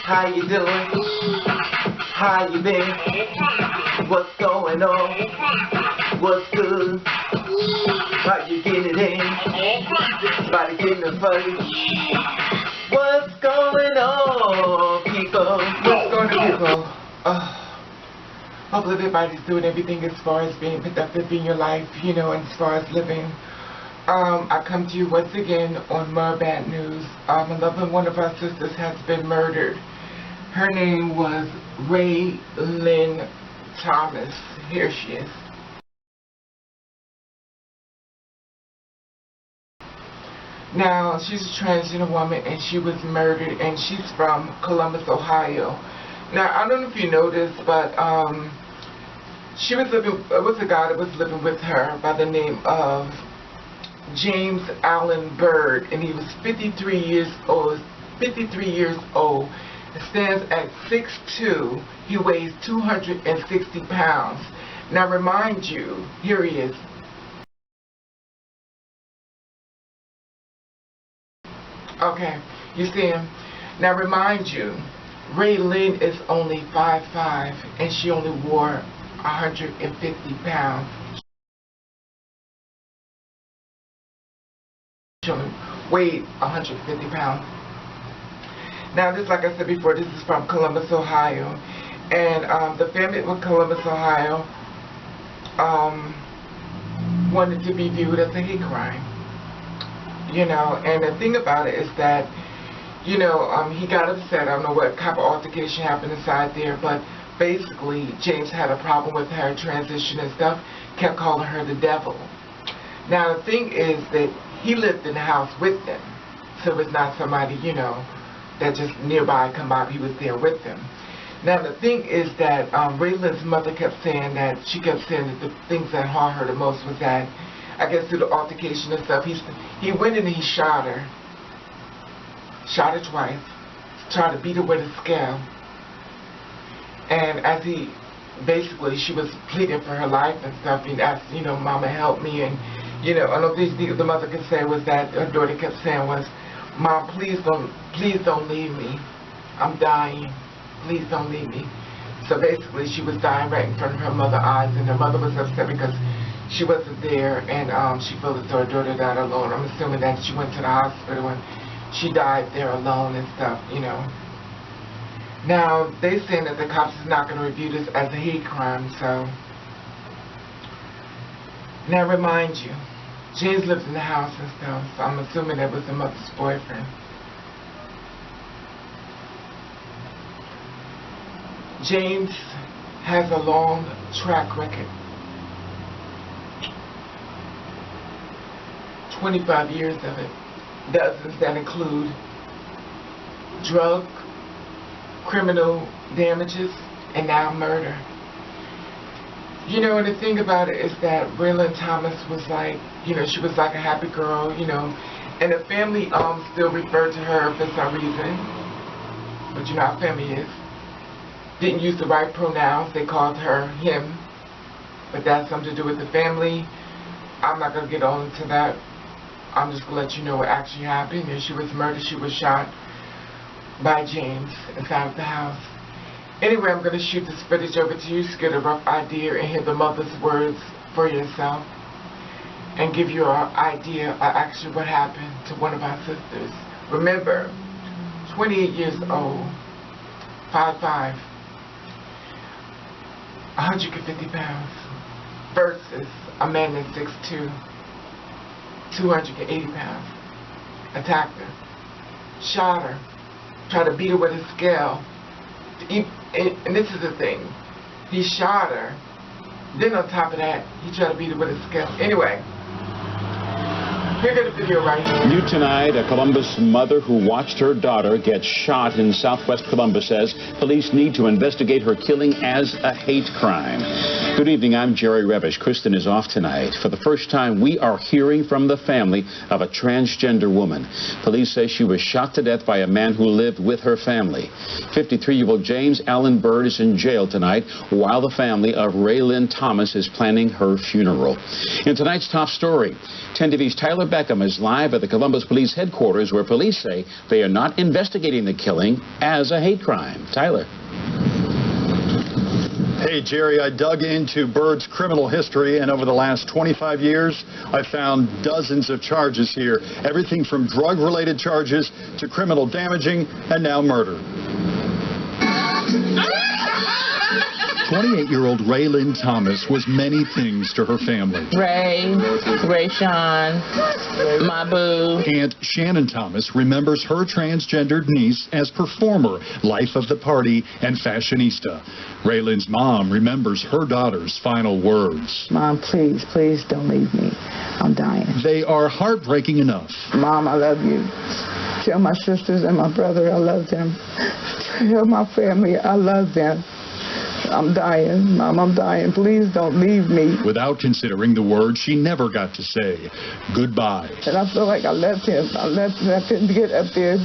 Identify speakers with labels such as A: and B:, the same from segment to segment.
A: How you doing? How you been? What's going on? What's good? How you getting it in? Body getting it funny. What's going on, people? What's going on, people? Hopefully everybody's doing everything as far as being productive in your life, you know, and as far as living. I come to you once again on more bad news. A loving one of our sisters has been murdered. Her name was Rae'Lynn Thomas. Here she is. Now, she's a transgender woman and she was murdered, and she's from Columbus, Ohio. Now, I don't know if you know this, but she was living, it was a guy that was living with her by the name of James Allen Bird, and he was 53 years old. He stands at 6'2". He weighs 260 pounds. Now, remind you, here he is. Okay, you see him? Now, remind you, Rae'Lynn is only 5'5", and she only wore 150 pounds. She only weighed 150 pounds. Now, this, like I said before, this is from Columbus, Ohio. And the family in Columbus, Ohio wanted to be viewed as a hate crime. You know, and the thing about it is that, you know, he got upset. I don't know what kind of altercation happened inside there, but basically James had a problem with her transition and stuff, kept calling her the devil. Now, the thing is that he lived in the house with them, so it's not somebody, you know, that just nearby come by. He was there with them. Now, the thing is that Rae'Lynn's mother kept saying that, she kept saying that the things that hurt her the most was that, I guess through the altercation and stuff, he went in and he shot her twice, tried to beat her with a scale, and as he, basically, she was pleading for her life and stuff, and asked, you know, Mama, help me, and, you know, I know the mother could say was that, her daughter kept saying was, Mom, please don't leave me, I'm dying, please don't leave me. So basically, she was dying right in front of her mother's eyes, and her mother was upset because she wasn't there, and she felt as though her daughter died alone. I'm assuming that she went to the hospital and she died there alone and stuff, you know. Now, they're saying that the cops is not going to review this as a hate crime, so. Now, remind you, James lives in the house and stuff, so I'm assuming that was the mother's boyfriend. James has a long track record. 25 years of it. Dozens that include drug, criminal damages, and now murder. You know, and the thing about it is that Rae'Lynn Thomas was like, you know, she was like a happy girl, you know, and the family still referred to her for some reason, but you know how family is. Didn't use the right pronouns, they called her him, but that's something to do with the family. I'm not going to get on into that. I'm just going to let you know what actually happened. And she was murdered. She was shot by James inside of the house. Anyway, I'm going to shoot this footage over to you to get a rough idea and hear the mother's words for yourself and give you an idea of actually what happened to one of our sisters. Remember, 28 years old, 5'5", 150 pounds versus a man that's 6'2", 280 pounds, attacked her, shot her, tried to beat her with a scale, and this is the thing, he shot her, then on top of that, he tried to beat her with a scale. Anyway, here's the video right here.
B: New tonight, a Columbus mother who watched her daughter get shot in southwest Columbus says police need to investigate her killing as a hate crime. Good evening, I'm Jerry Rebish. Kristen is off tonight. For the first time, we are hearing from the family of a transgender woman. Police say she was shot to death by a man who lived with her family. 53-year-old James Allen Byrd is in jail tonight while the family of Rae'Lynn Thomas is planning her funeral. In tonight's top story, 10 TV's Tyler Beckham is live at the Columbus Police headquarters where police say they are not investigating the killing as a hate crime. Tyler.
C: Hey, Jerry, I dug into Byrd's criminal history, and over the last 25 years, I found dozens of charges here. Everything from drug-related charges to criminal damaging and now murder. 28-year-old Rae'Lynn Thomas was many things to her family.
D: Rayshawn, my boo.
C: Aunt Shannon Thomas remembers her transgendered niece as performer, life of the party, and fashionista. Rae'Lynn's mom remembers her daughter's final words.
E: Mom, please, please don't leave me. I'm dying.
C: They are heartbreaking enough.
E: Mom, I love you. Tell my sisters and my brother I love them. Tell my family I love them. I'm dying. Mom, I'm dying. Please don't leave me.
C: Without considering the words she never got to say, goodbye.
E: And I feel like I left him. I couldn't get up there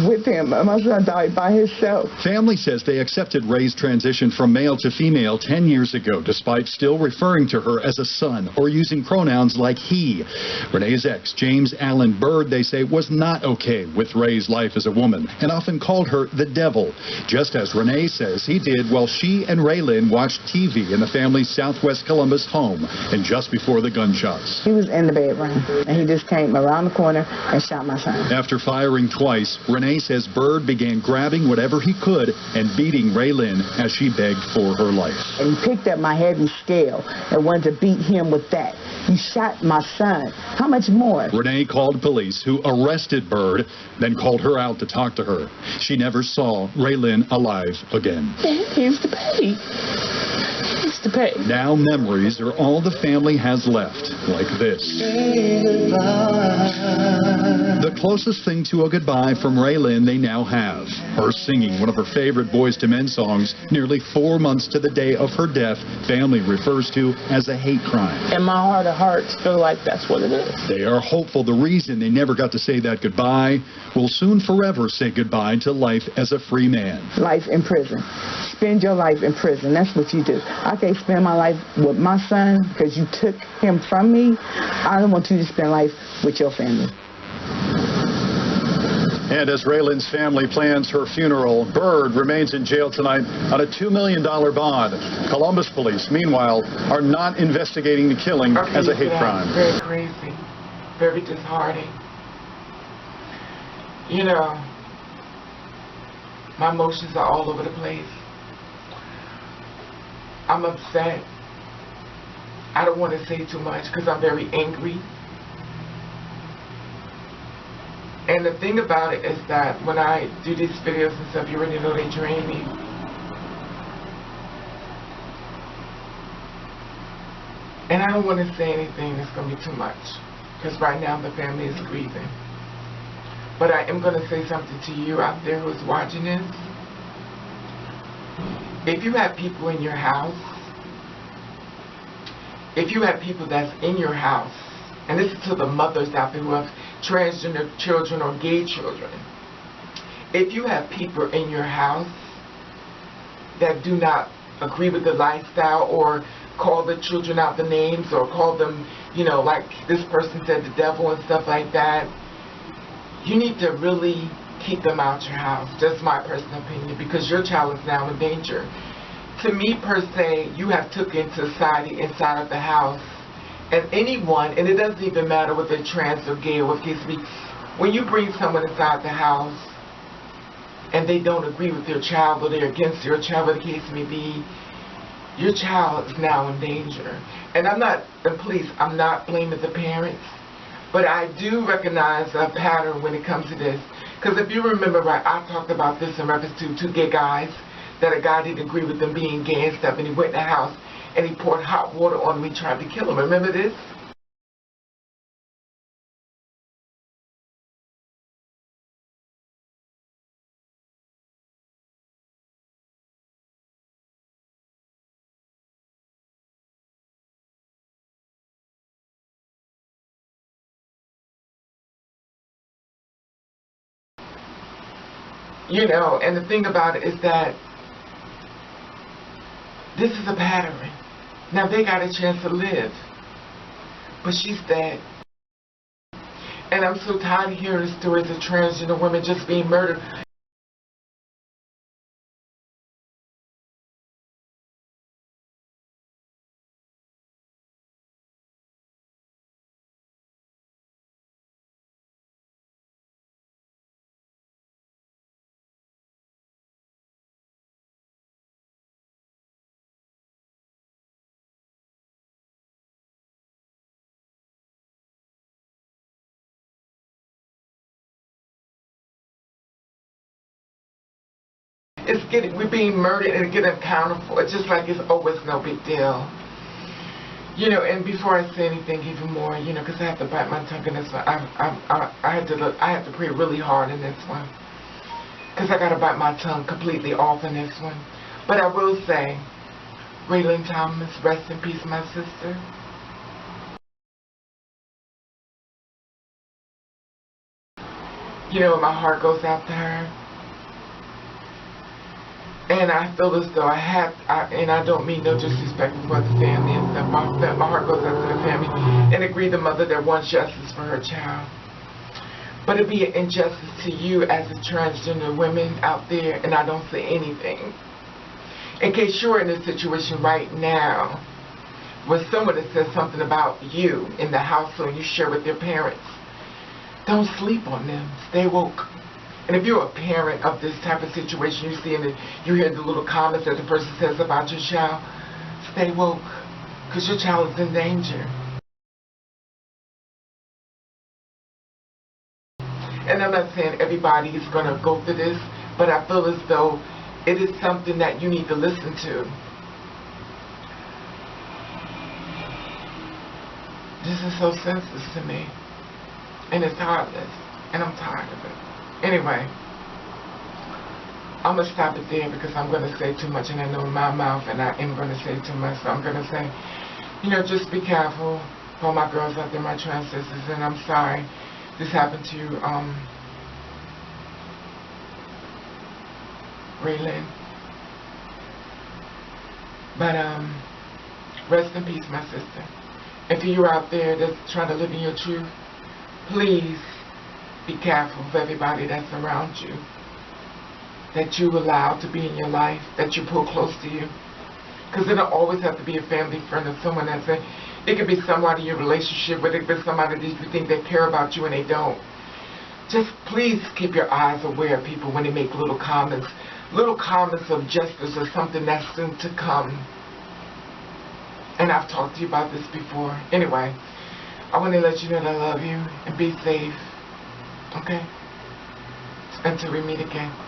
E: with him. My son died by himself.
C: Family says they accepted Ray's transition from male to female 10 years ago, despite still referring to her as a son or using pronouns like he. Renee's ex, James Allen Byrd, they say, was not okay with Ray's life as a woman and often called her the devil, just as Renee says he did while she and Rae'Lynn watched TV in the family's Southwest Columbus home and just before the gunshots.
E: He was in the bedroom, and he just came around the corner and shot my son.
C: After firing twice, Renee says Byrd began grabbing whatever he could and beating Rae'Lynn as she begged for her life.
E: And he picked up my heavy scale and wanted to beat him with that. You shot my son. How much more?
C: Renee called police, who arrested Byrd, then called her out to talk to her. She never saw Rae'Lynn alive again.
D: Here's the pay. Here's the pay.
C: Now memories are all the family has left, like this. The closest thing to a goodbye from Rae'Lynn they now have. Her singing one of her favorite Boyz II Men songs nearly 4 months to the day of her death, family refers to as a hate crime.
D: And my heart of hearts feel like that's what it is.
C: They are hopeful the reason they never got to say that goodbye will soon forever say goodbye to life as a free man.
E: Life in prison. Spend your life in prison. That's what you do. I can't spend my life with my son because you took him from me. I don't want you to spend life with your family.
C: And as Rae'Lynn's family plans her funeral, Byrd remains in jail tonight on a $2 million bond. Columbus police, meanwhile, are not investigating the killing as a hate crime.
A: Very crazy. Very disheartening. You know, my emotions are all over the place. I'm upset. I don't want to say too much because I'm very angry. And the thing about it is that when I do these videos and stuff, you already know they drain me. And I don't want to say anything that's going to be too much, because right now the family is grieving. But I am going to say something to you out there who's watching this. If you have people in your house, if you have people that's in your house, and this is to the mothers out there who have transgender children or gay children. If you have people in your house that do not agree with the lifestyle or call the children out the names or call them, you know, like this person said, the devil and stuff like that, you need to really keep them out your house. Just my personal opinion, because your child is now in danger. To me, per se, you have took in society inside of the house. And anyone, and it doesn't even matter whether they're trans or gay or what case be, when you bring someone inside the house and they don't agree with your child or they're against your child, whatever the case may be, your child is now in danger. And I'm not, and please, I'm not blaming the parents, but I do recognize a pattern when it comes to this. Because if you remember right, I talked about this in reference to 2 gay guys, that a guy didn't agree with them being gay and stuff, and he went in the house and he poured hot water on me, tried to kill him. Remember this? You know, and the thing about it is that this is a pattern. Now they got a chance to live, but she's dead. And I'm so tired of hearing stories of transgender women just being murdered. We're being murdered and getting accounted for. It's just like it's always no big deal. You know, and before I say anything even more, you know, because I have to bite my tongue in this one, I had to pray really hard in this one. Because I got to bite my tongue completely off in this one. But I will say, Rae'Lynn Thomas, rest in peace, my sister. You know, my heart goes out to her. And I feel as though and I don't mean no disrespect towards the family and stuff. My heart goes out to the family and agree the mother that wants justice for her child. But it'd be an injustice to you as a transgender woman out there, and I don't say anything. In case you're in this situation right now, where someone that says something about you in the household you share with your parents, don't sleep on them. Stay woke. And if you're a parent of this type of situation, you see and you hear the little comments that the person says about your child, stay woke, because your child is in danger. And I'm not saying everybody is going to go through this, but I feel as though it is something that you need to listen to. This is so senseless to me, and it's heartless, and I'm tired of it. Anyway, I'm going to stop it there because I'm going to say too much, and I know in my mouth, and I am going to say too much, so I'm going to say, you know, just be careful for my girls out there, my trans sisters, and I'm sorry this happened to you, Rae'Lynn. But, rest in peace, my sister. And for you out there that's trying to live in your truth, please be careful of everybody that's around you, that you allow to be in your life, that you pull close to you. Because it don't always have to be a family friend or someone that's it could be somebody in your relationship with, it could be somebody that you think they care about you and they don't. Just please keep your eyes aware of people when they make little comments of justice or something that's soon to come. And I've talked to you about this before. Anyway, I want to let you know that I love you and be safe. Okay? Until we meet again.